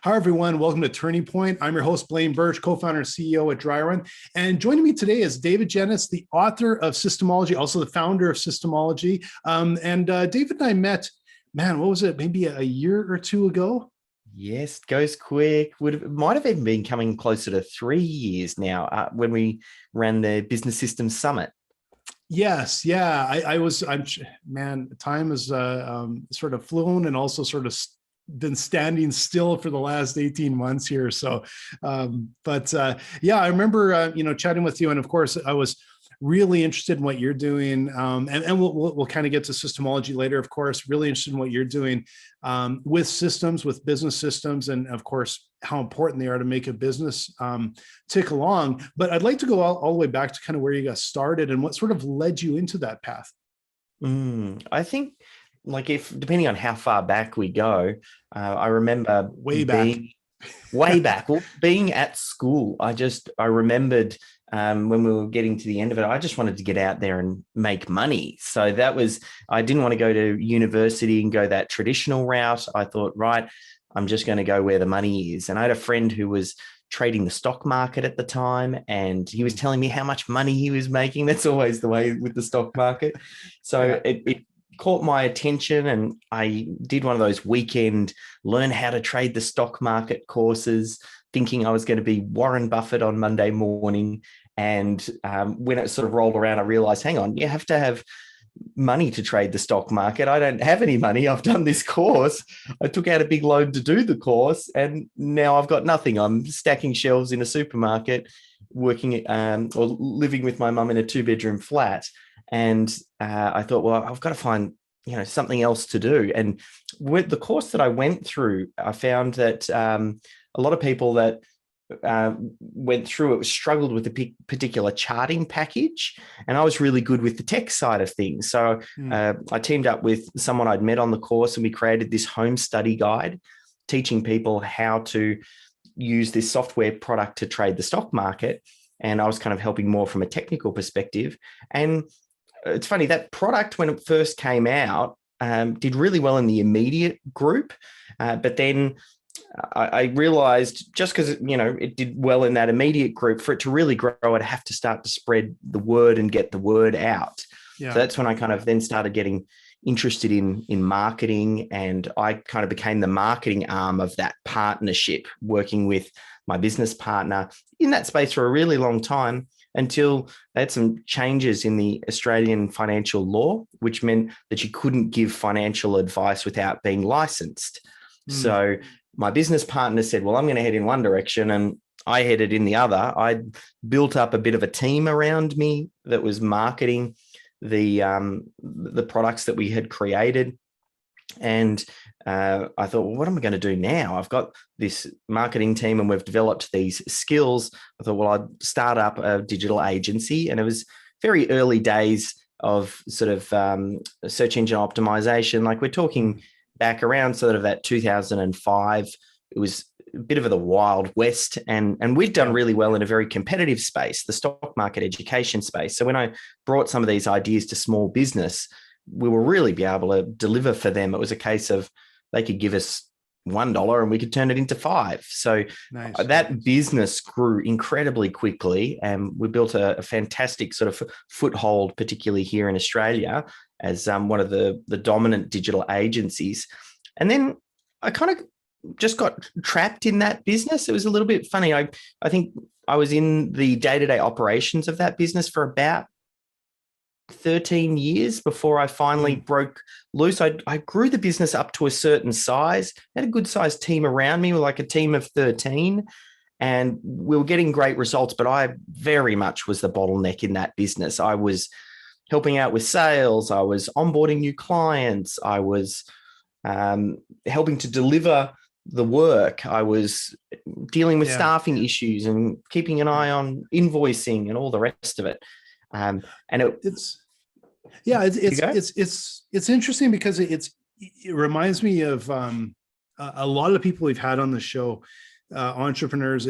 Hi, everyone. Welcome to Turning Point. I'm your host, Blaine Birch, co-founder and CEO at Dryrun. And joining me today is David Jenyns, the author of Systemology, also the founder of Systemology. David and I met, man, what was it? Maybe a year or two ago? Yes, goes quick. Might have even been coming closer to 3 years now when we ran the Business Systems Summit. Yes. Yeah. Man, time has sort of flown and also sort of been standing still for the last 18 months here. Yeah, I remember, chatting with you. And of course, I was really interested in what you're doing. And we'll kind of get to systemology later, of course, really interested in what you're doing with systems, with business systems, and of course, how important they are to make a business tick along. But I'd like to go all the way back to kind of where you got started and what sort of led you into that path. I think, like, if depending on how far back we go, I remember Way back. being way back, well, being at school. I remembered when we were getting to the end of it, I just wanted to get out there and make money. So I didn't want to go to university and go that traditional route. I thought, right, I'm just going to go where the money is. And I had a friend who was trading the stock market at the time, and he was telling me how much money he was making. That's always the way with the stock market. So Yeah. it caught my attention, and I did one of those weekend learn how to trade the stock market courses, thinking I was going to be Warren Buffett on Monday morning. And when it sort of rolled around, I realized, hang on, you have to have money to trade the stock market. I don't have any money. I've done this course. I took out a big loan to do the course, and now I've got nothing. I'm stacking shelves in a supermarket, working or living with my mum in a 2-bedroom flat. And I thought, well, I've got to find something else to do. And with the course that I went through, I found that a lot of people that went through it struggled with a particular charting package, and I was really good with the tech side of things. So I teamed up with someone I'd met on the course, and we created this home study guide teaching people how to use this software product to trade the stock market. And I was kind of helping more from a technical perspective. And it's funny, that product, when it first came out, did really well in the immediate group. But then I realized, just because it did well in that immediate group, for it to really grow, I'd have to start to spread the word and get the word out. Yeah. So that's when I kind of then started getting interested in marketing, and I kind of became the marketing arm of that partnership, working with my business partner in that space for a really long time, until they had some changes in the Australian financial law, which meant that you couldn't give financial advice without being licensed. So my business partner said, well, I'm going to head in one direction, and I headed in the other. I built up a bit of a team around me that was marketing the products that we had created. And I thought, well, what am I going to do now? I've got this marketing team and we've developed these skills. I thought, well, I'd start up a digital agency. And it was very early days of sort of search engine optimization. Like, we're talking back around sort of that 2005. It was a bit of the Wild West, and we'd done really well in a very competitive space, the stock market education space. So when I brought some of these ideas to small business, we will really be able to deliver for them. It was a case of they could give us $1 and we could turn it into $5. So Nice. That business grew incredibly quickly, and we built a fantastic sort of foothold, particularly here in Australia, as one of the dominant digital agencies. And then I kind of just got trapped in that business. It was a little bit funny. I think I was in the day-to-day operations of that business for about 13 years before I finally broke loose. I grew the business up to a certain size, had a good sized team around me, like a team of 13, and we were getting great results, but I very much was the bottleneck in that business. I was helping out with sales. I was onboarding new clients. I was helping to deliver the work. I was dealing with staffing issues and keeping an eye on invoicing and all the rest of it. And it's interesting because it reminds me of a lot of people we've had on the show, entrepreneurs.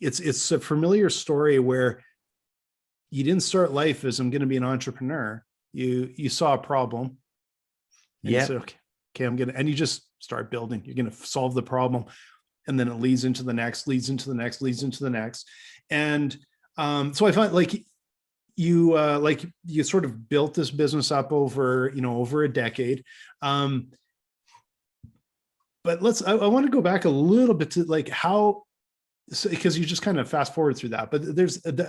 It's a familiar story where you didn't start life as, I'm going to be an entrepreneur. You saw a problem. And you said, okay, I'm gonna, and you just start building. You're going to solve the problem. And then it leads into the next, leads into the next, leads into the next. And so I find like you sort of built this business up over, over a decade. But I want to go back a little bit to like how, because you just kind of fast forward through that, but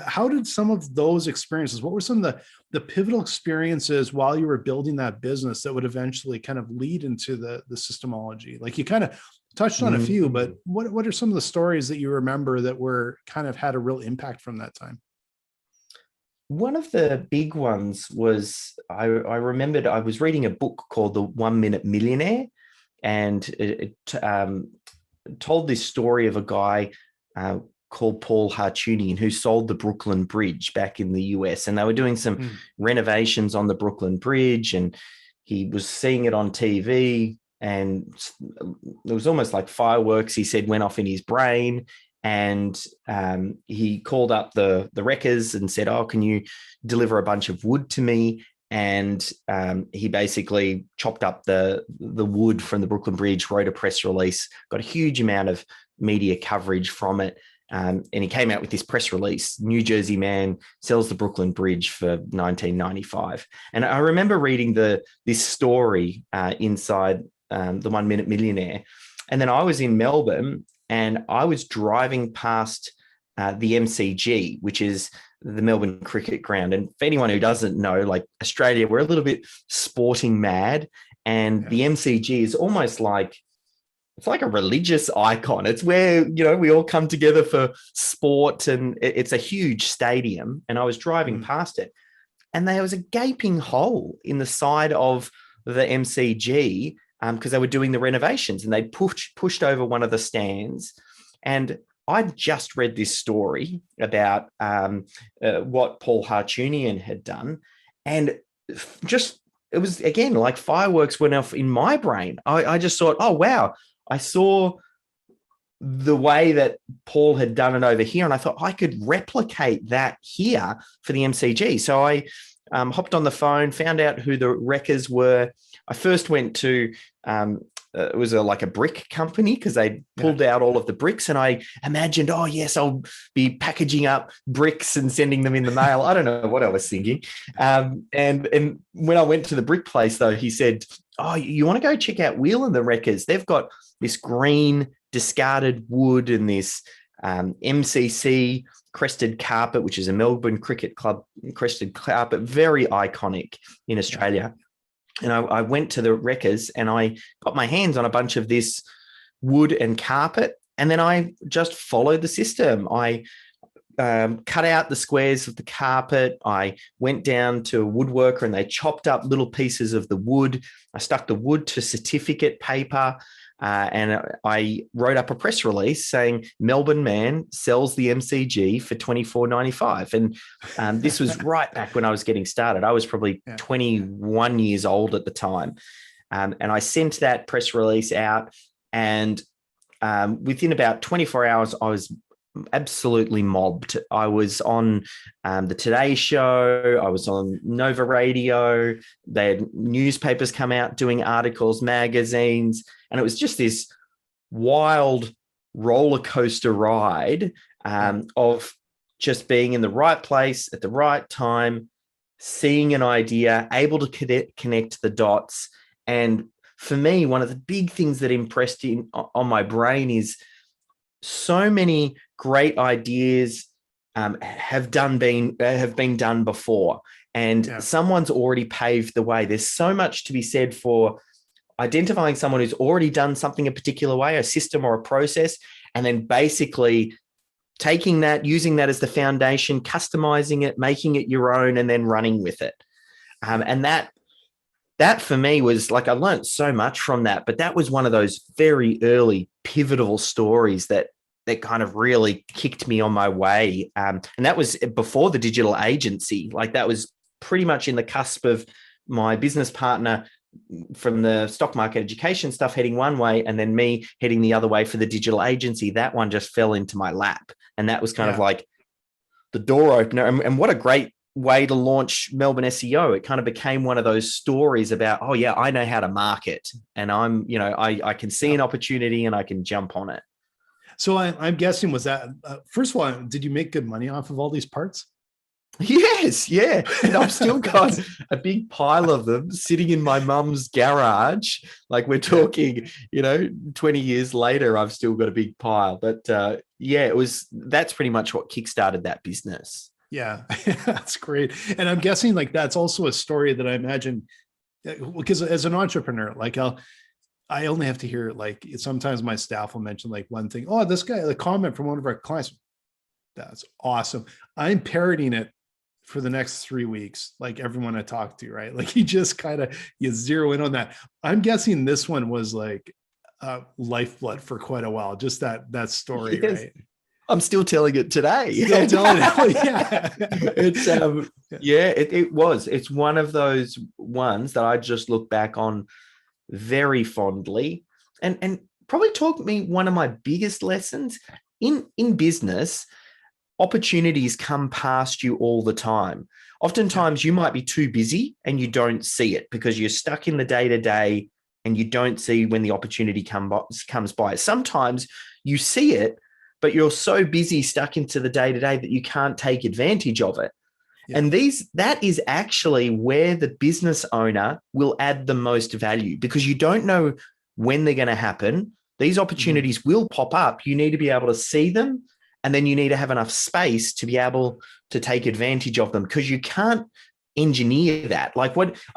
how did some of those experiences, what were some of the pivotal experiences while you were building that business that would eventually kind of lead into the Systemology? Like you kind of touched on a few, but what are some of the stories that you remember that were kind of had a real impact from that time? One of the big ones was I remembered I was reading a book called The 1 Minute Millionaire, and it told this story of a guy called Paul Hartunian who sold the Brooklyn Bridge back in the US, and they were doing some renovations on the Brooklyn Bridge, and he was seeing it on TV, and it was almost like fireworks, he said, went off in his brain. And he called up the wreckers and said, "Oh, can you deliver a bunch of wood to me?" And he basically chopped up the wood from the Brooklyn Bridge, wrote a press release, got a huge amount of media coverage from it. And he came out with this press release: New Jersey man sells the Brooklyn Bridge for $19.95. And I remember reading this story inside the 1 Minute Millionaire. And then I was in Melbourne, and I was driving past the MCG, which is the Melbourne Cricket Ground. And for anyone who doesn't know, like Australia, we're a little bit sporting mad. And the MCG is almost like, it's like a religious icon. It's where, we all come together for sport, and it's a huge stadium. And I was driving past it, and there was a gaping hole in the side of the MCG because they were doing the renovations, and they'd pushed over one of the stands. And I'd just read this story about what Paul Hartunian had done. And it was, again, like fireworks went off in my brain. I just thought, oh, wow. I saw the way that Paul had done it over here, and I thought I could replicate that here for the MCG. So I hopped on the phone, found out who the wreckers were. I first went to, it was like a brick company, because they pulled out all of the bricks, and I imagined, oh yes, I'll be packaging up bricks and sending them in the mail. I don't know what I was thinking. And when I went to the brick place, though, he said, oh, you want to go check out Wheel and the Wreckers? They've got this green discarded wood and this MCC crested carpet, which is a Melbourne Cricket Club crested carpet, very iconic in Australia. And I went to the Wreckers, and I got my hands on a bunch of this wood and carpet. And then I just followed the system. I cut out the squares of the carpet. I went down to a woodworker, and they chopped up little pieces of the wood. I stuck the wood to certificate paper. And I wrote up a press release saying Melbourne man sells the MCG for $24.95. And this was right back when I was getting started. I was probably 21 years old at the time. And I sent that press release out, and within about 24 hours, I was absolutely mobbed. I was on the Today Show. I was on Nova Radio. They had newspapers come out doing articles, magazines, and it was just this wild roller coaster ride of just being in the right place at the right time, seeing an idea, able to connect the dots. And for me, one of the big things that impressed on my brain is so many great ideas have been done before, and someone's already paved the way. There's so much to be said for identifying someone who's already done something a particular way, a system or a process, and then basically taking that, using that as the foundation, customizing it, making it your own, and then running with it. And that for me was like, I learned so much from that, but that was one of those very early pivotal stories that kind of really kicked me on my way. And that was before the digital agency. Like that was pretty much in the cusp of my business partner from the stock market education stuff heading one way, and then me heading the other way for the digital agency. That one just fell into my lap. And that was kind of like the door opener. And what a great way to launch Melbourne SEO. It kind of became one of those stories about, oh yeah, I know how to market, and I can see an opportunity and I can jump on it. So I'm guessing, was that, first of all, did you make good money off of all these parts? Yes, yeah. And I've still got a big pile of them sitting in my mum's garage. Like, we're talking, 20 years later, I've still got a big pile. But that's pretty much what kickstarted that business. Yeah, that's great. And I'm guessing like that's also a story that I imagine, because as an entrepreneur, like I only have to hear, like, sometimes my staff will mention like one thing. Oh, this guy, the comment from one of our clients. That's awesome. I'm parroting it for the next 3 weeks, like everyone I talk to, right? Like, you just you zero in on that. I'm guessing this one was like lifeblood for quite a while. Just that story, yes. Right? I'm still telling it today. Still telling it. Yeah. It's it was. It's one of those ones that I just look back on very fondly, and probably taught me one of my biggest lessons in business. Opportunities come past you all the time. Oftentimes you might be too busy and you don't see it because you're stuck in the day-to-day and you don't see when the opportunity comes by. Sometimes you see it, but you're so busy stuck into the day-to-day that you can't take advantage of it. Yeah. And that is actually where the business owner will add the most value, because you don't know when they're going to happen. These opportunities will pop up. You need to be able to see them, and then you need to have enough space to be able to take advantage of them, because you can't engineer that.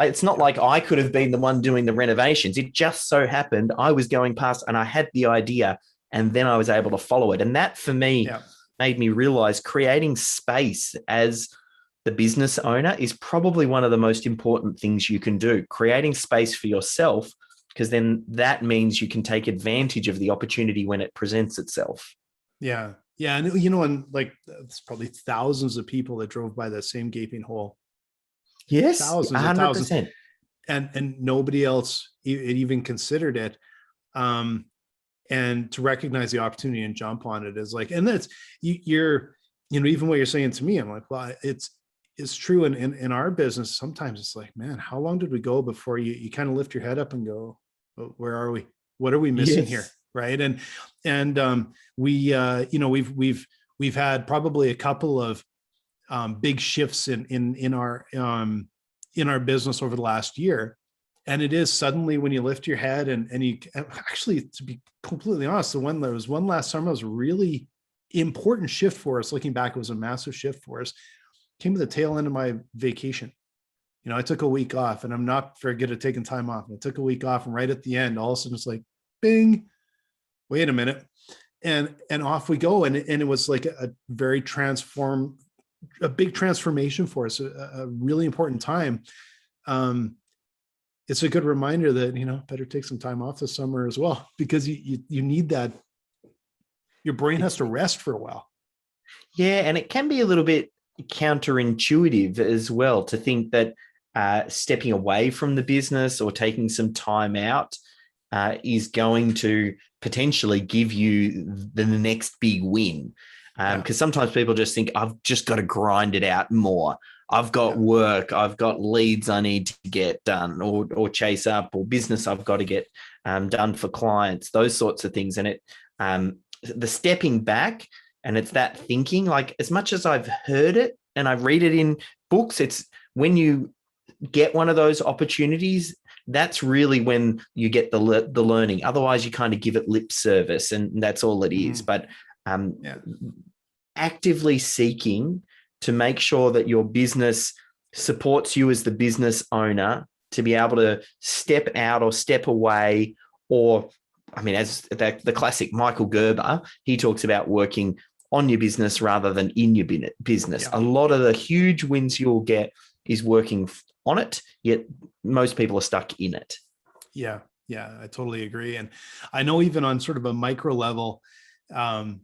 It's not like I could have been the one doing the renovations. It just so happened I was going past and I had the idea, and then I was able to follow it. And that for me made me realize creating space as the business owner is probably one of the most important things you can do. Creating space for yourself, because then that means you can take advantage of the opportunity when it presents itself. Yeah. Yeah. And, and like, there's probably thousands of people that drove by that same gaping hole. Yes. Thousands 100%. and thousands. And nobody else even considered it. And to recognize the opportunity and jump on it is like, and that's, you're, even what you're saying to me, I'm like, well, it's true in our business. Sometimes it's like, man, how long did we go before you kind of lift your head up and go, oh, where are we? What are we missing here? Right. And we've had probably a couple of big shifts in our business over the last year. And it is suddenly when you lift your head and you actually, to be completely honest, there was one last summer was a really important shift for us. Looking back, it was a massive shift for us. Came to the tail end of my vacation. I took a week off, and I'm not very good at taking time off. And I took a week off, and right at the end, all of a sudden it's like, bing, wait a minute. And off we go. And it was like a big transformation for us, a really important time. It's a good reminder that, better take some time off this summer as well, because you need that. Your brain has to rest for a while. Yeah. And it can be a little bit counterintuitive as well to think that stepping away from the business or taking some time out is going to potentially give you the next big win. Because sometimes people just think, I've just got to grind it out more. I've got work, I've got leads I need to get done or chase up, or business I've got to get done for clients, those sorts of things. And it the stepping back, and it's that thinking, like, as much as I've heard it and I read it in books, it's when you get one of those opportunities, that's really when you get the learning. Otherwise, you kind of give it lip service, and that's all it is. But actively seeking to make sure that your business supports you as the business owner to be able to step out or step away, or, I mean, as the classic Michael Gerber, he talks about working on your business rather than in your business. A lot of the huge wins you'll get is working on it, yet most people are stuck in it. Yeah, I totally agree. And I know even on sort of a micro level, and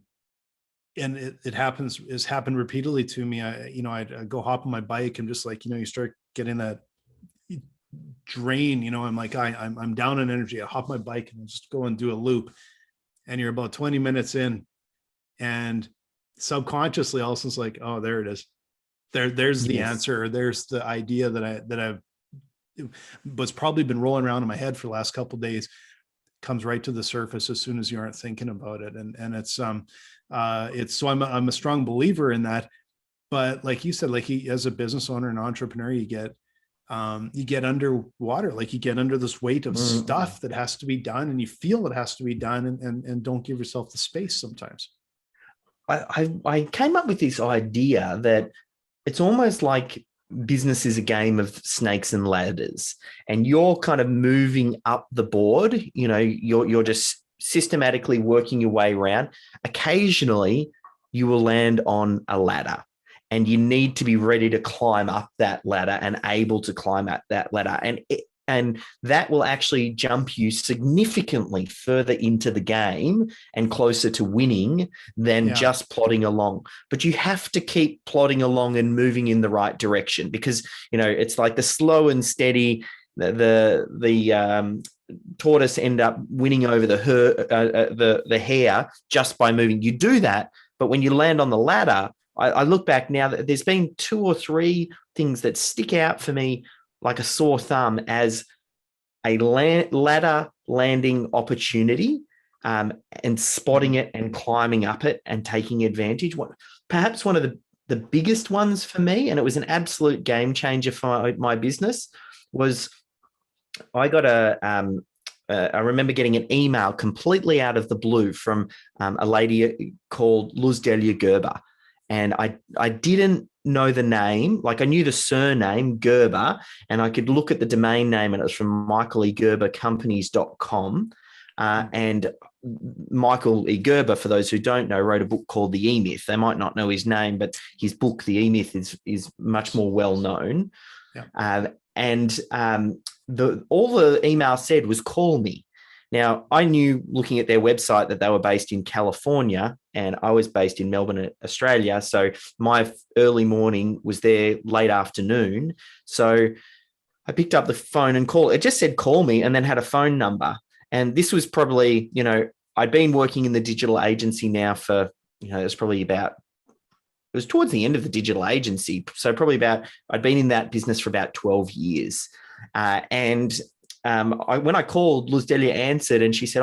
it has happened repeatedly to me. I'd go hop on my bike and just like, you start getting that drain, I'm like, I'm down in energy. I hop my bike and just go and do a loop, and you're about 20 minutes in, and subconsciously also it's like, oh, there it is. there's the Yes. answer. There's the idea that I've was probably been rolling around in my head for the last couple of days, comes right to the surface as soon as you aren't thinking about it. And it's so I'm a strong believer in that. But like you said, like as a business owner and entrepreneur, you get underwater, like you get under this weight of stuff that has to be done, and you feel it has to be done, and don't give yourself the space sometimes. I came up with this idea that it's almost like business is a game of snakes and ladders, and you're kind of moving up the board. You know, you're just systematically working your way around. Occasionally, you will land on a ladder, and you need to be ready to climb up that ladder and able to climb up that ladder. And that will actually jump you significantly further into the game and closer to winning than just plodding along. But you have to keep plodding along and moving in the right direction, because, you know, it's like the slow and steady, the tortoise end up winning over the hare just by moving. You do that, but when you land on the ladder, I look back now, that there's been 2 or 3 things that stick out for me like a sore thumb as a ladder landing opportunity, and spotting it and climbing up it and taking advantage. Perhaps one of the biggest ones for me, and it was an absolute game changer for my business, was I got I remember getting an email completely out of the blue from a lady called Luz Delia Gerber. And I didn't know the name. Like, I knew the surname Gerber, and I could look at the domain name, and it was from michaelegerbercompanies.com. And Michael E. Gerber, for those who don't know, wrote a book called The E-Myth. They might not know his name, but his book, The E-Myth, is much more well known. Yeah. All the email said was, call me. Now, I knew, looking at their website, that they were based in California, and I was based in Melbourne, Australia. So my early morning was their late afternoon. So I picked up the phone and called. It just said, call me, and then had a phone number. And this was probably, you know, I'd been working in the digital agency now for, you know, it was towards the end of the digital agency. So probably I'd been in that business for about 12 years. When I called, Luz Delia answered, and she said,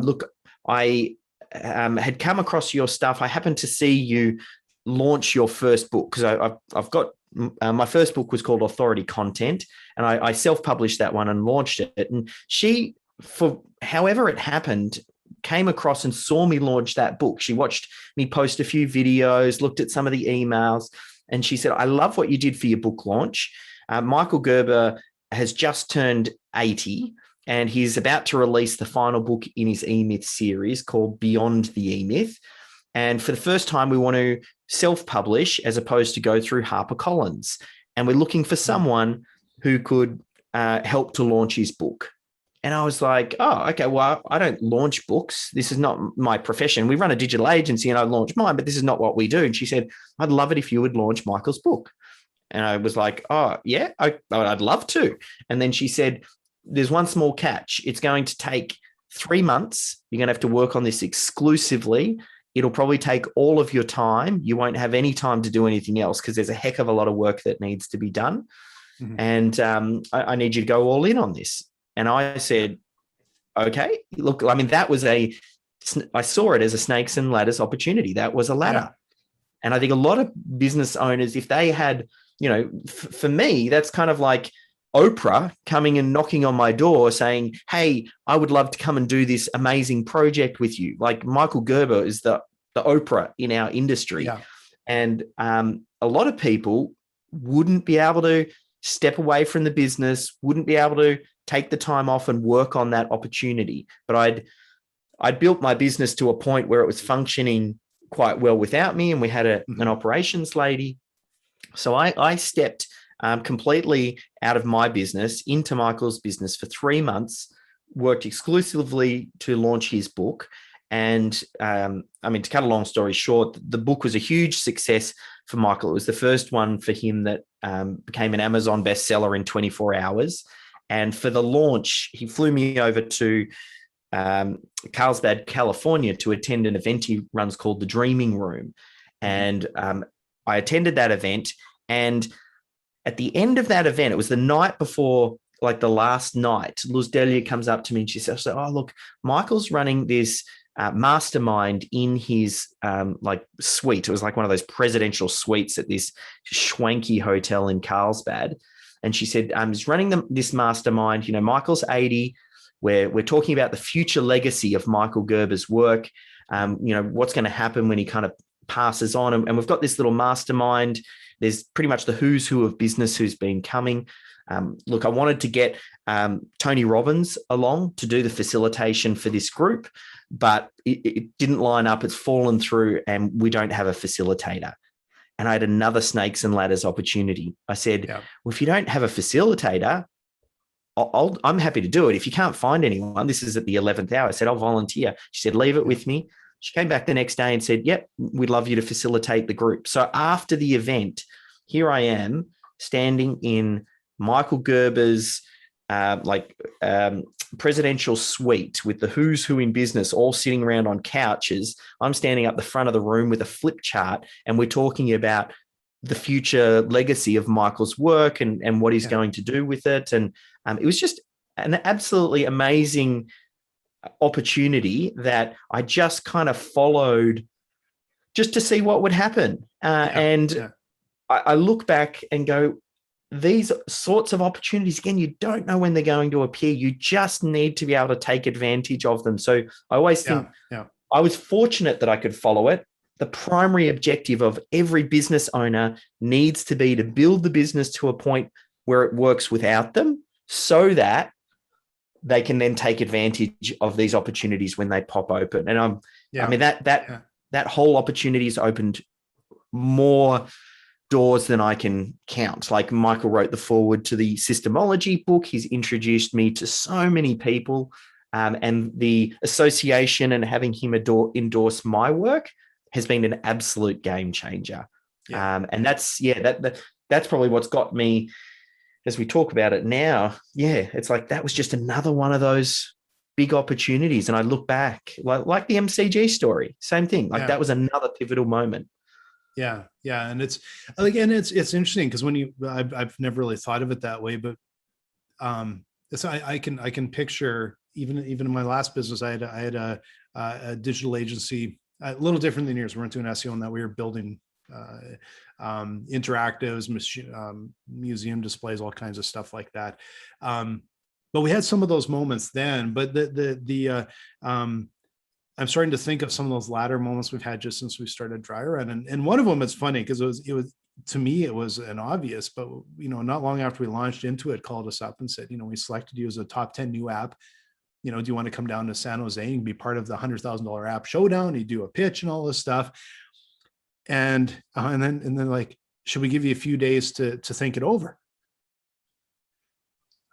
look, I had come across your stuff. I happened to see you launch your first book, because I've got my first book was called Authority Content, and I self-published that one and launched it. And she, for however it happened, came across and saw me launch that book. She watched me post a few videos, looked at some of the emails, and she said, I love what you did for your book launch. Michael Gerber has just turned 80, and he's about to release the final book in his E-Myth series called Beyond the E-Myth. And for the first time, we want to self-publish as opposed to go through HarperCollins. And we're looking for someone who could help to launch his book. And I was like, oh, okay, well, I don't launch books. This is not my profession. We run a digital agency and I launch mine, but this is not what we do. And she said, I'd love it if you would launch Michael's book. And I was like, oh, yeah, I'd love to. And then she said, there's one small catch. It's going to take 3 months. You're going to have to work on this exclusively. It'll probably take all of your time. You won't have any time to do anything else, because there's a heck of a lot of work that needs to be done. Mm-hmm. And I need you to go all in on this. And I said, okay, look, I mean, I saw it as a snakes and ladders opportunity. That was a ladder. Yeah. And I think a lot of business owners, if they had, you know, for me, that's kind of like Oprah coming and knocking on my door saying, hey, I would love to come and do this amazing project with you. Like, Michael Gerber is the Oprah in our industry. Yeah. And a lot of people wouldn't be able to step away from the business, wouldn't be able to take the time off and work on that opportunity. But I'd built my business to a point where it was functioning quite well without me, and we had an operations lady. So I stepped completely out of my business into Michael's business for 3 months, worked exclusively to launch his book. And I mean, to cut a long story short, the book was a huge success for Michael. It was the first one for him that became an Amazon bestseller in 24 hours. And for the launch, he flew me over to Carlsbad, California, to attend an event he runs called the Dreaming Room. And I attended that event, and at the end of that event, it was the night before, like the last night, Luz Delia comes up to me and she says, "Oh, look, Michael's running this mastermind in his like suite." It was like one of those presidential suites at this schwanky hotel in Carlsbad. And she said, he's running this mastermind. You know, Michael's 80. We're talking about the future legacy of Michael Gerber's work. You know, what's going to happen when he kind of passes on. And we've got this little mastermind. There's pretty much the who's who of business who's been coming. Look, I wanted to get Tony Robbins along to do the facilitation for this group, but it didn't line up. It's fallen through, and we don't have a facilitator. And I had another snakes and ladders opportunity. I said, well, if you don't have a facilitator, I'm happy to do it. If you can't find anyone, this is at the 11th hour. I said, I'll volunteer. She said, leave it with me. She came back the next day and said, yep, we'd love you to facilitate the group. So after the event, here I am standing in Michael Gerber's presidential suite with the who's who in business all sitting around on couches. I'm standing up the front of the room with a flip chart, and we're talking about the future legacy of Michael's work and what he's going to do with it. And it was just an absolutely amazing opportunity that I just kind of followed just to see what would happen. I look back and go, these sorts of opportunities, again, you don't know when they're going to appear. You just need to be able to take advantage of them. So I always think I was fortunate that I could follow it. The primary objective of every business owner needs to be to build the business to a point where it works without them, so that they can then take advantage of these opportunities when they pop open. And I mean, that whole opportunity has opened more doors than I can count. Like Michael wrote the foreword to the Systemology book. He's introduced me to so many people, and the association and having him endorse my work has been an absolute game changer. And that's probably what's got me, as we talk about it now. It's like, that was just another one of those big opportunities. And I look back like the MCG story, same thing. Like that was another pivotal moment. Yeah. And it's like, and it's interesting because when I've never really thought of it that way, but so I can picture even in my last business, I had a digital agency, a little different than yours. We weren't doing SEO, and that we were building interactives, museum displays, all kinds of stuff like that. But we had some of those moments then, but I'm starting to think of some of those latter moments we've had just since we started Dryrun. And one of them is funny because it was to me, it was an obvious, but not long after we launched into it, called us up and said, we selected you as a top 10 new app. Do you want to come down to San Jose and be part of the $100,000 app showdown? You do a pitch and all this stuff. And then like, should we give you a few days to think it over?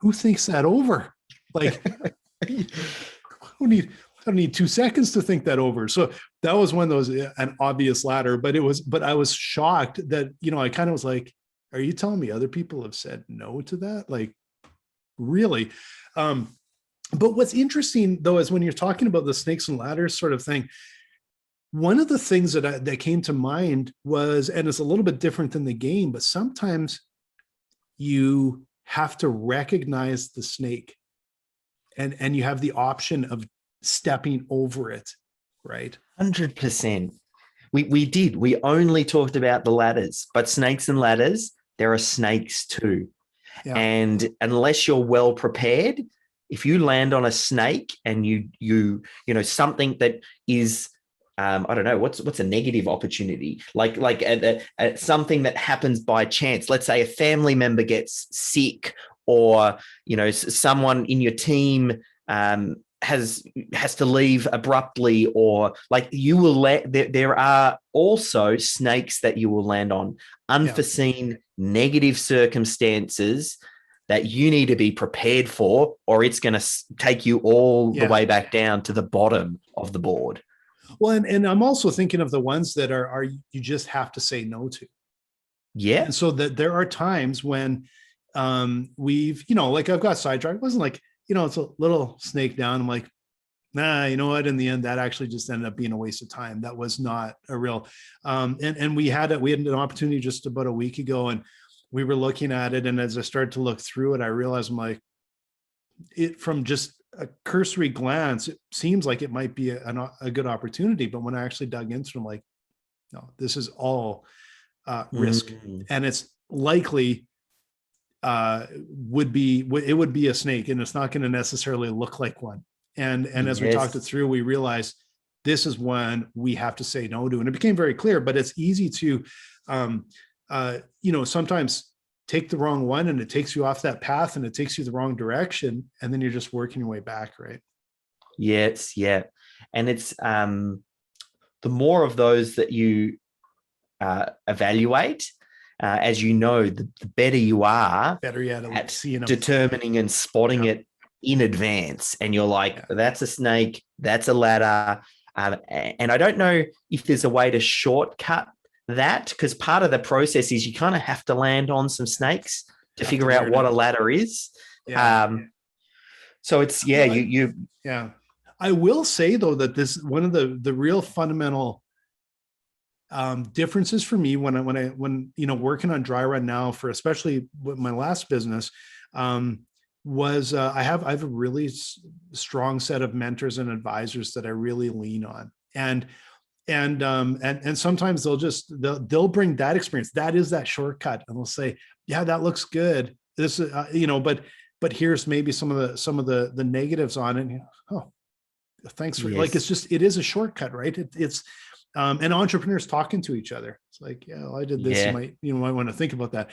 Who thinks that over? Like, I don't need 2 seconds to think that over. So that was one of those, an obvious ladder, but I was shocked that, I kind of was like, are you telling me other people have said no to that? Like, really? But what's interesting though, is when you're talking about the snakes and ladders sort of thing, one of the things that came to mind was, and it's a little bit different than the game, but sometimes you have to recognize the snake and you have the option of stepping over it, right? 100%. We did. We only talked about the ladders, but snakes and ladders, there are snakes too. Yeah. And unless you're well prepared, if you land on a snake and you something that is, I don't know, what's a negative opportunity, like something that happens by chance. Let's say a family member gets sick, or someone in your team has to leave abruptly, or like you will there are also snakes that you will land on, unforeseen negative circumstances that you need to be prepared for, or it's going to take you all the way back down to the bottom of the board. Well, and I'm also thinking of the ones that are you just have to say no to. Yeah. And so that there are times when we've, like I've got side drive. It wasn't like, it's a little snake down. I'm like, nah, you know what? In the end, that actually just ended up being a waste of time. That was not a real, and we had an opportunity just about a week ago, and we were looking at it. And as I started to look through it, I realized I'm like, it from just a cursory glance, it seems like it might be a good opportunity. But when I actually dug into it, I'm like, no, this is all risk. Mm. And it's likely would be a snake, and it's not going to necessarily look like one. And as we talked it Yes. through, we realized this is when we have to say no to, and it became very clear. But it's easy to sometimes take the wrong one, and it takes you off that path, and it takes you the wrong direction, and then you're just working your way back, right? Yes, yeah. And it's the more of those that you evaluate, as you know, the better you are Better yet, at seeing them. determining and spotting it in advance. And you're like, that's a snake, that's a ladder. And I don't know if there's a way to shortcut that, because part of the process is you kind of have to land on some snakes to figure out what a ladder is. So it's, yeah. I will say though, that this one of the real fundamental differences for me when working on Dryrun now, for especially with my last business, was I have a really strong set of mentors and advisors that I really lean on, and sometimes they'll bring that experience. That is that shortcut, and they'll say, yeah, that looks good. This, but here's maybe some of the negatives on it. Oh, thanks for like, it is a shortcut, right? It's and entrepreneurs talking to each other. It's like, yeah, well, I did this. You might want to think about that.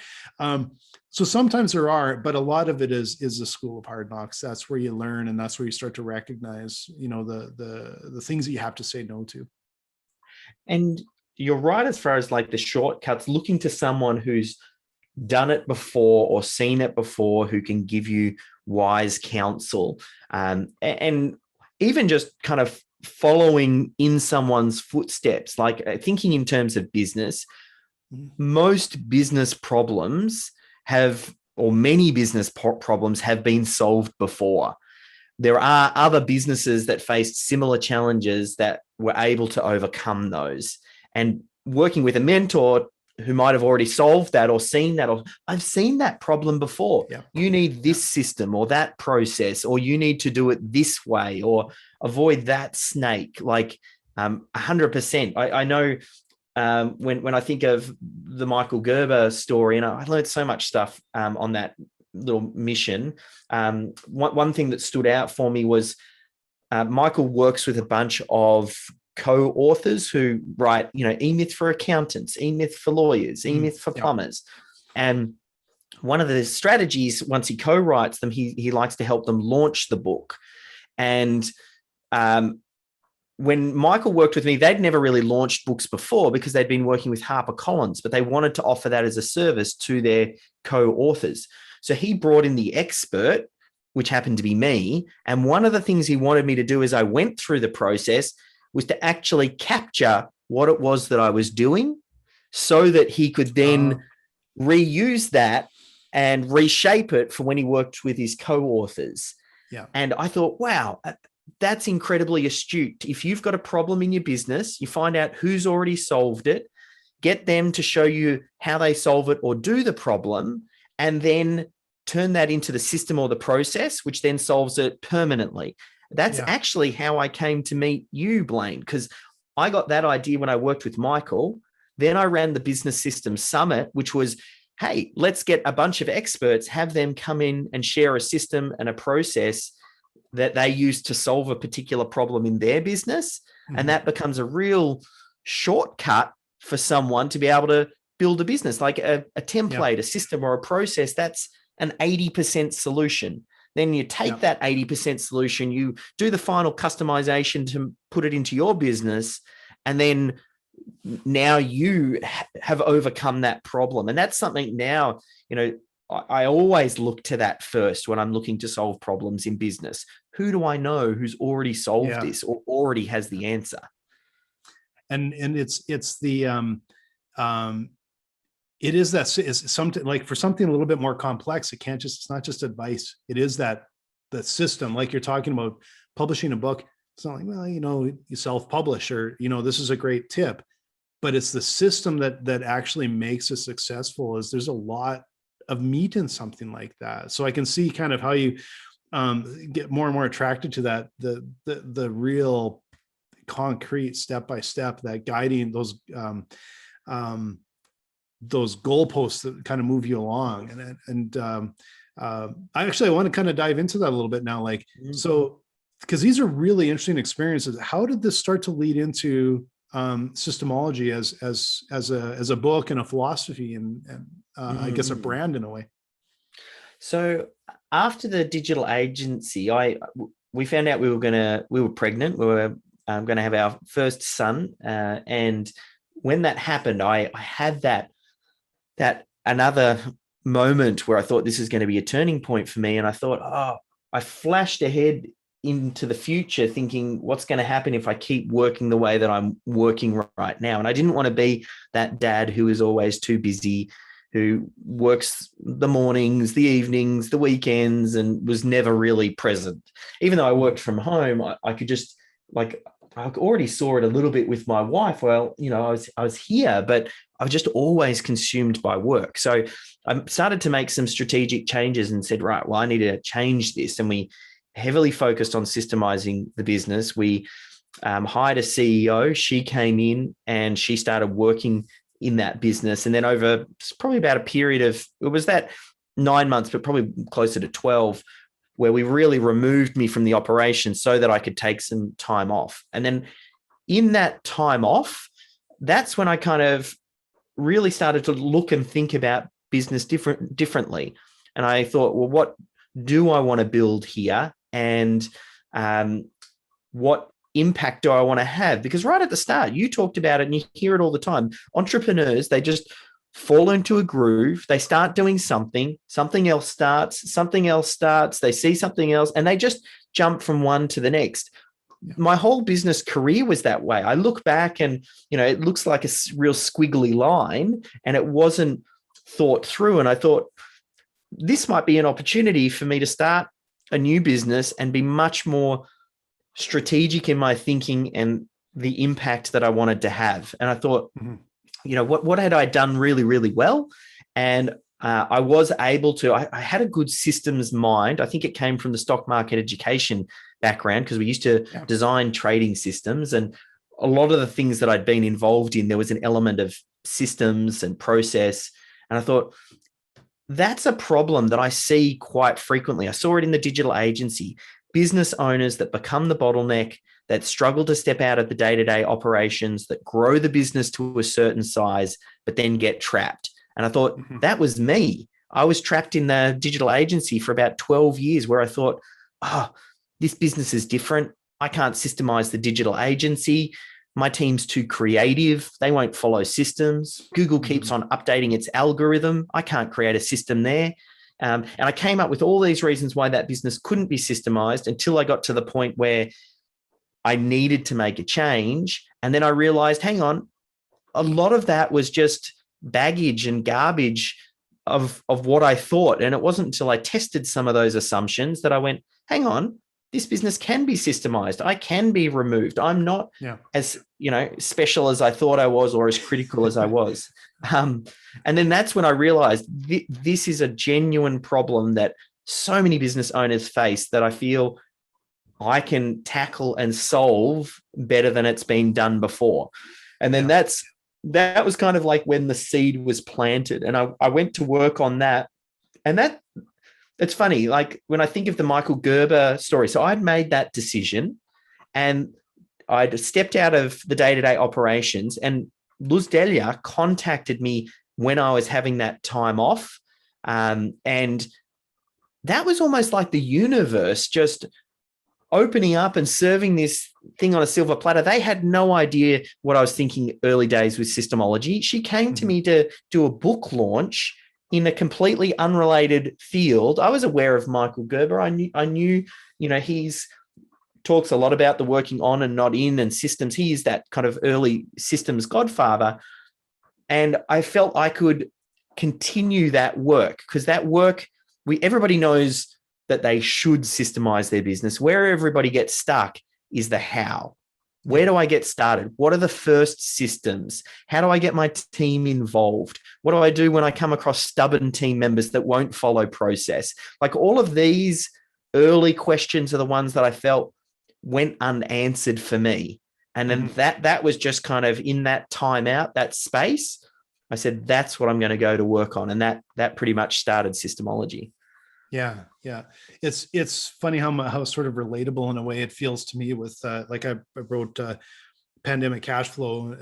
So sometimes there are, but a lot of it is the school of hard knocks. That's where you learn, and that's where you start to recognize, the things that you have to say no to. And you're right, as far as like the shortcuts, looking to someone who's done it before or seen it before, who can give you wise counsel, and even just kind of following in someone's footsteps, like thinking in terms of business. Most business problems many business problems have been solved before. There are other businesses that faced similar challenges that were able to overcome those. And working with a mentor who might have already solved that or seen that, or I've seen that problem before. Yeah. You need this system or that process, or you need to do it this way, or avoid that snake. Like 100%. I know when I think of the Michael Gerber story, and I learned so much stuff on that little mission. One thing that stood out for me was Michael works with a bunch of co-authors who write, E-Myth for accountants, E-Myth for lawyers, E-Myth for plumbers. And one of the strategies, once he co-writes them, he likes to help them launch the book. And when Michael worked with me, they'd never really launched books before because they'd been working with HarperCollins, but they wanted to offer that as a service to their co-authors. So he brought in the expert, which happened to be me. And one of the things he wanted me to do as I went through the process was to actually capture what it was that I was doing, so that he could then reuse that and reshape it for when he worked with his co-authors. Yeah. And I thought, wow, that's incredibly astute. If you've got a problem in your business, you find out who's already solved it, get them to show you how they solve it or do the problem, and then turn that into the system or the process, which then solves it permanently. That's actually how I came to meet you, Blaine, because I got that idea when I worked with Michael. Then I ran the Business Systems Summit, which was, hey, let's get a bunch of experts, have them come in and share a system and a process that they use to solve a particular problem in their business. Mm-hmm. And that becomes a real shortcut for someone to be able to build a business, like a template, a system, or a process. That's an 80% solution. Then you take that 80% solution, you do the final customization to put it into your business, and then now you have overcome that problem. And that's something now, I always look to that first when I'm looking to solve problems in business. Who do I know who's already solved this or already has the answer? And it's the it is that is something like, for something a little bit more complex, it's not just advice. It is that system, like you're talking about publishing a book. It's not like, well, you self-publish, or, this is a great tip, but it's the system that actually makes it successful. Is there's a lot of meat in something like that. So I can see kind of how you get more and more attracted to that, the real concrete step-by-step, that guiding those goalposts that kind of move you along. I want to kind of dive into that a little bit now. Like, so, because these are really interesting experiences. How did this start to lead into Systemology as a book and a philosophy and I guess a brand in a way? So after the digital agency, we found out we were pregnant. We were going to have our first son, and when that happened, I had that another moment where I thought this is going to be a turning point for me, and I thought, I flashed ahead into the future thinking, what's going to happen if I keep working the way that I'm working right now? And I didn't want to be that dad who is always too busy, who works the mornings, the evenings, the weekends, and was never really present. Even though I worked from home, I could just, like, I already saw it a little bit with my wife. Well, I was here, but I was just always consumed by work. So I started to make some strategic changes and said, right, well, I need to change this. And we heavily focused on systemizing the business. We hired a CEO. She came in and she started working in that business. And then over probably about a period of, it was that 9 months, but probably closer to 12, where we really removed me from the operation so that I could take some time off. And then in that time off, that's when I kind of really started to look and think about business differently. And I thought, well, what do I want to build here? And what impact do I want to have? Because right at the start, you talked about it and you hear it all the time. Entrepreneurs, they just fall into a groove. They start doing something else starts, they see something else, and they just jump from one to the next. My whole business career was that way. I look back and, it looks like a real squiggly line, and it wasn't thought through. And I thought, this might be an opportunity for me to start a new business and be much more strategic in my thinking and the impact that I wanted to have. And I thought, what had I done really, really well? And I was able to, I had a good systems mind. I think it came from the stock market education background, because we used to design trading systems, and a lot of the things that I'd been involved in, there was an element of systems and process. And I thought, that's a problem that I see quite frequently. I saw it in the digital agency. Business owners that become the bottleneck, that struggle to step out of the day-to-day operations, that grow the business to a certain size, but then get trapped. And I thought, that was me. I was trapped in the digital agency for about 12 years, where I thought, this business is different. I can't systemize the digital agency. My team's too creative. They won't follow systems. Google keeps on updating its algorithm. I can't create a system there. And I came up with all these reasons why that business couldn't be systemized, until I got to the point where I needed to make a change. And then I realized, hang on, a lot of that was just baggage and garbage of what I thought. And it wasn't until I tested some of those assumptions that I went, hang on, this business can be systemized. I can be removed. I'm not as, special as I thought I was, or as critical as I was. And then that's when I realized this is a genuine problem that so many business owners face, that I feel I can tackle and solve better than it's been done before. And then that was kind of like when the seed was planted, and I went to work on that. And it's funny, like when I think of the Michael Gerber story. So I'd made that decision, and I'd stepped out of the day-to-day operations, and Luz Delia contacted me when I was having that time off. And that was almost like the universe just opening up and serving this thing on a silver platter. They had no idea what I was thinking early days with Systemology. She came to me to do a book launch in a completely unrelated field. I was aware of Michael Gerber. I knew, he's talks a lot about the working on and not in and systems. He is that kind of early systems godfather. And I felt I could continue that work, because that work, everybody knows that they should systemize their business. Where everybody gets stuck is the how. Where do I get started? What are the first systems? How do I get my team involved? What do I do when I come across stubborn team members that won't follow process? Like all of these early questions are the ones that I felt went unanswered for me. And then that was just kind of in that timeout, that space. I said, that's what I'm going to go to work on. And that pretty much started Systemology. Yeah. Yeah. It's funny how sort of relatable in a way it feels to me with, like I wrote, pandemic cash flow,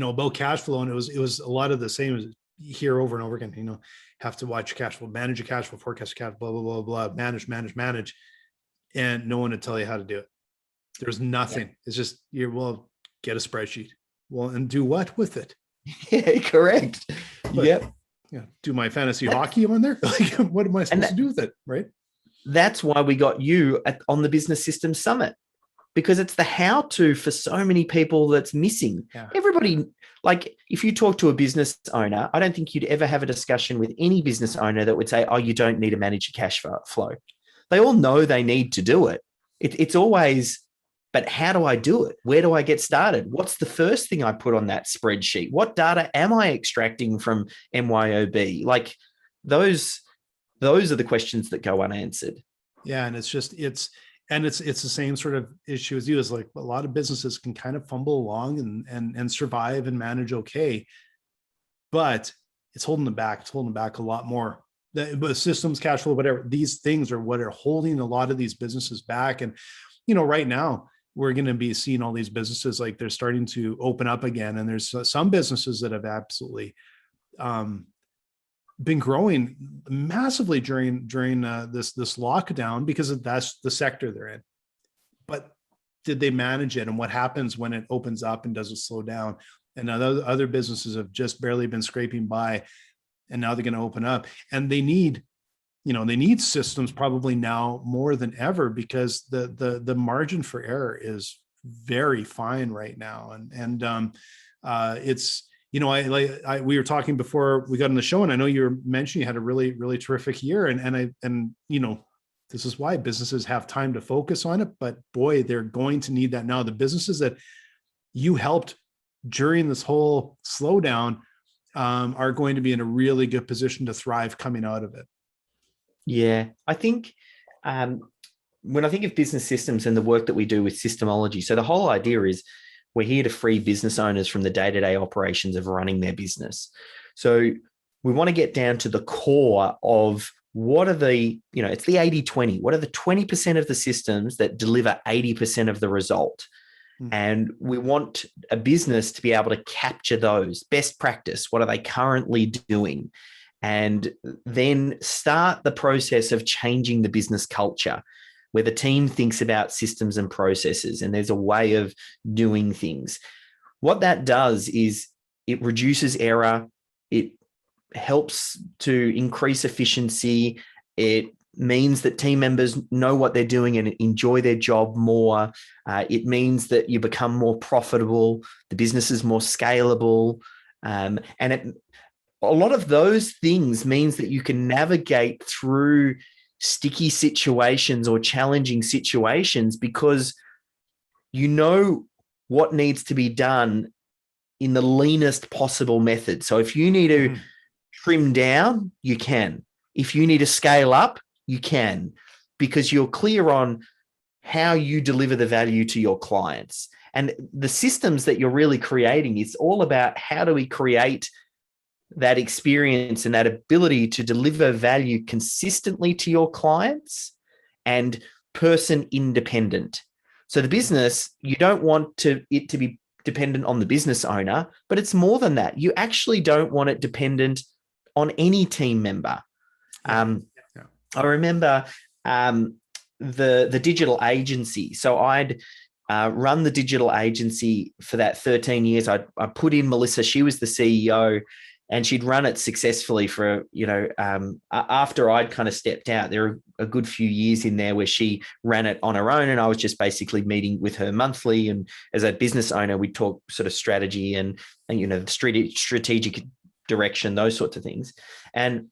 about cash flow. And it was a lot of the same as here over and over again, have to watch cash flow, manage your cash flow, forecast your cash, blah, blah, blah, blah, manage. And no one would tell you how to do it. There's nothing. Yeah. It's just, get a spreadsheet. Well, and do what with it? Yeah, correct. But, yep. Yeah. Do my fantasy hockey on there? Like, what am I supposed to do with it? Right. That's why we got you on the Business Systems Summit, because it's the how to for so many people that's missing. Yeah. Everybody, like if you talk to a business owner, I don't think you'd ever have a discussion with any business owner that would say, oh, you don't need to manage your cash flow. They all know they need to do it. It's always, but how do I do it? Where do I get started? What's the first thing I put on that spreadsheet? What data am I extracting from MYOB? Like those are the questions that go unanswered. Yeah. And it's the same sort of issue as you, is like a lot of businesses can kind of fumble along and survive and manage okay, but it's holding them back. It's holding them back a lot more. But systems, cash flow, whatever, these things are what are holding a lot of these businesses back. And, right now we're going to be seeing all these businesses, like they're starting to open up again. And there's some businesses that have absolutely been growing massively during this lockdown because that's the sector they're in. But did they manage it? And what happens when it opens up and does it slow down? And other businesses have just barely been scraping by, and now they're going to open up, and they need systems probably now more than ever, because the margin for error is very fine right now. And it's, we were talking before we got on the show, and I know you were mentioning you had a really, really terrific year. And this is why businesses have time to focus on it, but boy, they're going to need that now. The businesses that you helped during this whole slowdown are going to be in a really good position to thrive coming out of it. Yeah, I think when I think of business systems and the work that we do with Systemology, so the whole idea is we're here to free business owners from the day-to-day operations of running their business. So we want to get down to the core of what are the, it's the 80-20. What are the 20% of the systems that deliver 80% of the result? And we want a business to be able to capture those best practice. What are they currently doing? And then start the process of changing the business culture, where the team thinks about systems and processes, and there's a way of doing things. What that does is it reduces error. It helps to increase efficiency. It means that team members know what they're doing and enjoy their job more. It means that you become more profitable. The business is more scalable. And a lot of those things means that you can navigate through sticky situations or challenging situations because you know what needs to be done in the leanest possible method. So if you need to trim down, you can. If you need to scale up, you can, because you're clear on how you deliver the value to your clients. And the systems that you're really creating, it's all about how do we create that experience and that ability to deliver value consistently to your clients and person independent. So the business, you don't want it to be dependent on the business owner, but it's more than that. You actually don't want it dependent on any team member. I remember the digital agency. So I'd run the digital agency for that 13 years. I put in Melissa, she was the CEO, and she'd run it successfully for, after I'd kind of stepped out. There were a good few years in there where she ran it on her own, and I was just basically meeting with her monthly. And as a business owner, we'd talk sort of strategy and strategic direction, those sorts of things. And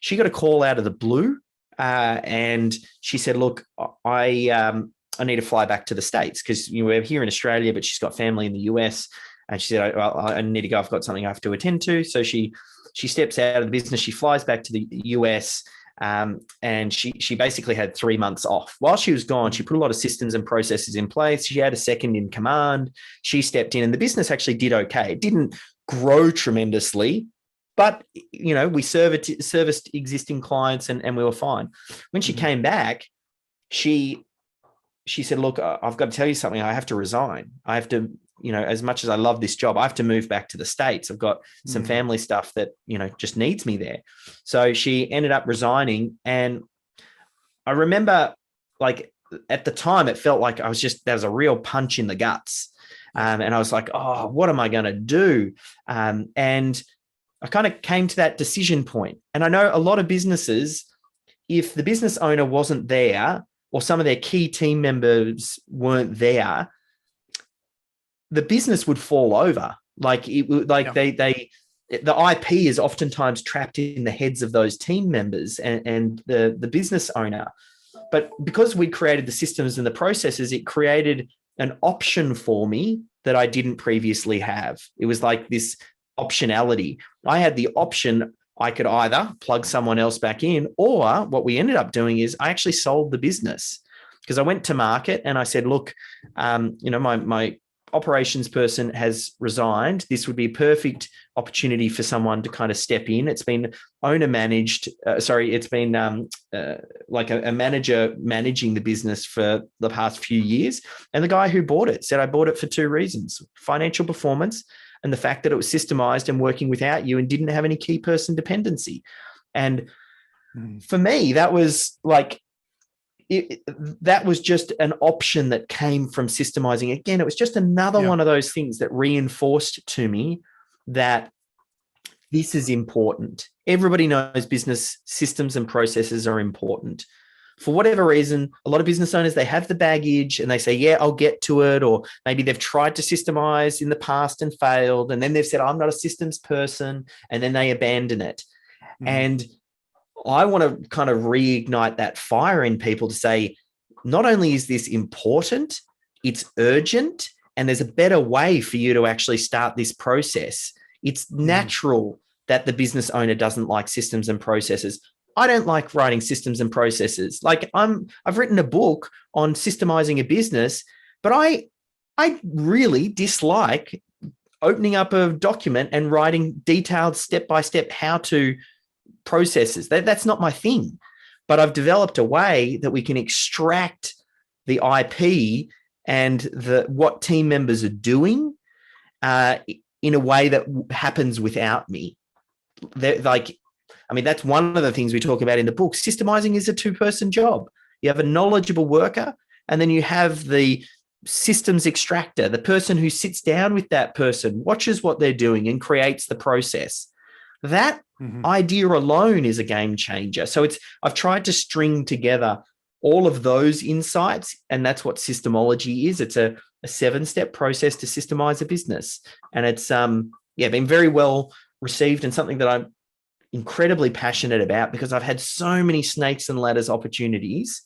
she got a call out of the blue, and she said, "Look, I I need to fly back to the States because we're here in Australia, but she's got family in the US. And she said, I need to go. I've got something I have to attend to. So she steps out of the business. She flies back to the US. And she basically had 3 months off. While she was gone, she put a lot of systems and processes in place. She had a second in command. She stepped in, and the business actually did okay. It didn't grow tremendously, but we serviced existing clients, and we were fine. When she came back, she said, look, I've got to tell you something. I have to resign. I have to, as much as I love this job, I have to move back to the States. I've got some family stuff that, just needs me there. So she ended up resigning. And I remember, like, at the time, it felt like there was a real punch in the guts. And I was like, oh, what am I going to do? And I kind of came to that decision point. And I know a lot of businesses, if the business owner wasn't there, or some of their key team members weren't there, the business would fall over. The IP is oftentimes trapped in the heads of those team members and the business owner. But because we created the systems and the processes, it created an option for me that I didn't previously have. It was like this optionality. I had the option. I could either plug someone else back in, or what we ended up doing is I actually sold the business, because I went to market and I said, look, my operations person has resigned. This would be a perfect opportunity for someone to kind of step in. It's been owner managed. It's been like a manager managing the business for the past few years. And the guy who bought it said, I bought it for 2 reasons: financial performance, and the fact that it was systemized and working without you and didn't have any key person dependency. And for me, that was like, that was just an option that came from systemizing. Again, it was just another one of those things that reinforced to me that this is important. Everybody knows business systems and processes are important. For whatever reason, a lot of business owners, they have the baggage and they say, yeah, I'll get to it. Or maybe they've tried to systemize in the past and failed. And then they've said, I'm not a systems person. And then they abandon it. And I want to kind of reignite that fire in people to say, not only is this important, it's urgent, and there's a better way for you to actually start this process. It's natural that the business owner doesn't like systems and processes. I don't like writing systems and processes. Like I've written a book on systemizing a business, but I really dislike opening up a document and writing detailed step-by-step how-to processes. That's not my thing. But I've developed a way that we can extract the IP and what team members are doing in a way that happens without me. That's one of the things we talk about in the book. Systemizing is a 2-person job. You have a knowledgeable worker, and then you have the systems extractor, the person who sits down with that person, watches what they're doing, and creates the process. That idea alone is a game changer. So I've tried to string together all of those insights, and that's what Systemology is. It's a 7-step process to systemize a business, and it's been very well received, and something that I'm incredibly passionate about, because I've had so many snakes and ladders opportunities,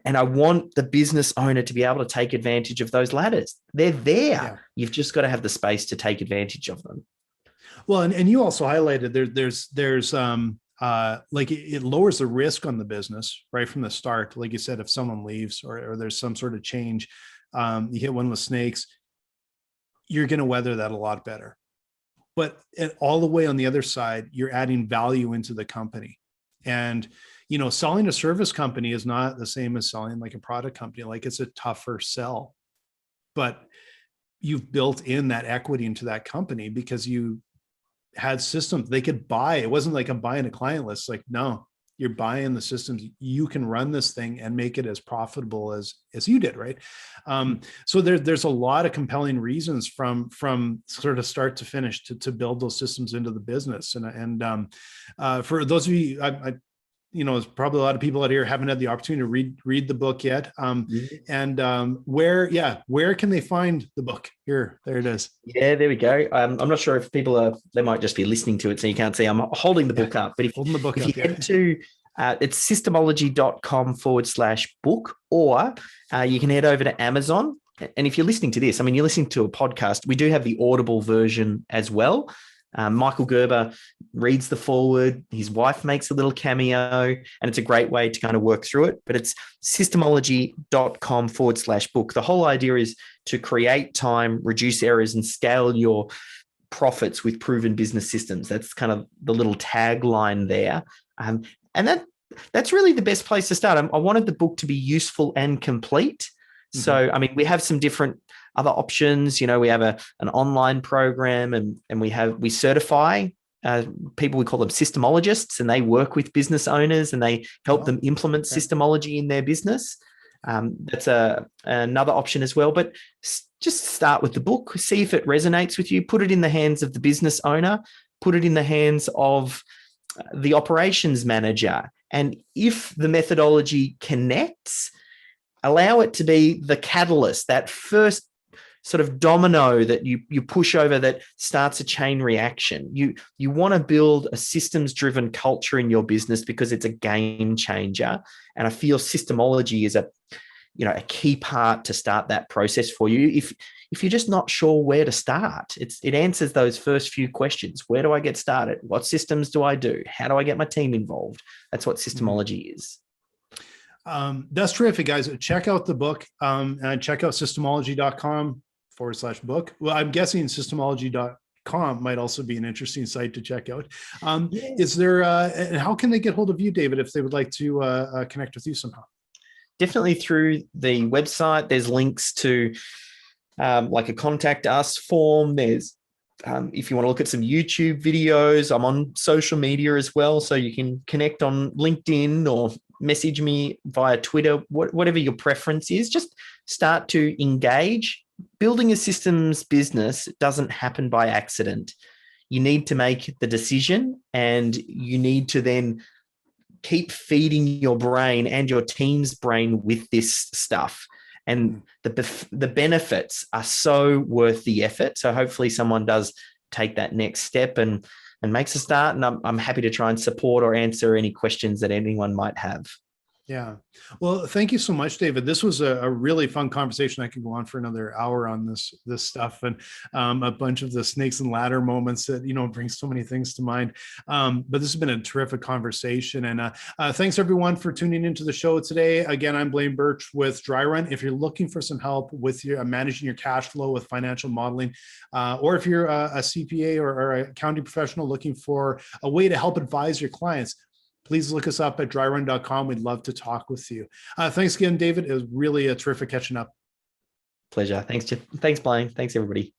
and I want the business owner to be able to take advantage of those ladders. They're there. Yeah. You've just got to have the space to take advantage of them. Well, and you also highlighted there's like it lowers the risk on the business right from the start. Like you said, if someone leaves or there's some sort of change, you hit one with snakes, you're going to weather that a lot better. But all the way on the other side, you're adding value into the company. And, selling a service company is not the same as selling like a product company. Like, it's a tougher sell, but you've built in that equity into that company because you had systems they could buy. It wasn't like I'm buying a client list. Like, no, you're buying the systems. You can run this thing and make it as profitable as you did. Right. So there's a lot of compelling reasons from sort of start to finish to build those systems into the business. And for those of you, there's probably a lot of people out here haven't had the opportunity to read the book yet. And where can they find the book? Here, there it is. Yeah, there we go. I'm not sure if people they might just be listening to it, so you can't see. I'm holding the book up, but if you head to It's systemology.com/book, or you can head over to Amazon. And if you're listening to this, I mean, you're listening to a podcast, we do have the Audible version as well. Michael Gerber reads the foreword. His wife makes a little cameo, and it's a great way to kind of work through it. But it's systemology.com/book. The whole idea is to create time, reduce errors, and scale your profits with proven business systems. That's kind of the little tagline there. And that's really the best place to start. I wanted the book to be useful and complete. So, I mean, we have some different other options. You know, we have an online program, and we certify people. We call them systemologists, and they work with business owners and they help them implement systemology in their business. That's another option as well. But just start with the book, see if it resonates with you, put it in the hands of the business owner, put it in the hands of the operations manager. And if the methodology connects, allow it to be the catalyst, that first sort of domino that you push over that starts a chain reaction. You want to build a systems-driven culture in your business because it's a game changer. And I feel systemology is a key part to start that process for you. If you're just not sure where to start, it answers those first few questions. Where do I get started? What systems do I do? How do I get my team involved? That's what systemology is. That's terrific, guys. Check out the book and check out systemology.com/book. Well, I'm guessing systemology.com might also be an interesting site to check out. Is there, and how can they get hold of you, David, if they would like to connect with you somehow? Definitely through the website. There's links to like a contact us form. There's if you want to look at some YouTube videos, I'm on social media as well. So you can connect on LinkedIn or message me via Twitter, whatever your preference is. Just start to engage. Building a systems business doesn't happen by accident. You need to make the decision, and you need to then keep feeding your brain and your team's brain with this stuff. And the benefits are so worth the effort. So hopefully someone does take that next step and makes a start. And I'm happy to try and support or answer any questions that anyone might have. Yeah. Well, thank you so much, David. This was a really fun conversation. I could go on for another hour on this stuff, and a bunch of the snakes and ladder moments that, bring so many things to mind. But this has been a terrific conversation. And thanks everyone for tuning into the show today. Again, I'm Blaine Birch with Dryrun. If you're looking for some help with your managing your cash flow with financial modeling, or if you're a CPA or an accounting professional looking for a way to help advise your clients, please look us up at dryrun.com. We'd love to talk with you. Thanks again, David. It was really a terrific catching up. Pleasure. Thanks, Blaine. Thanks, everybody.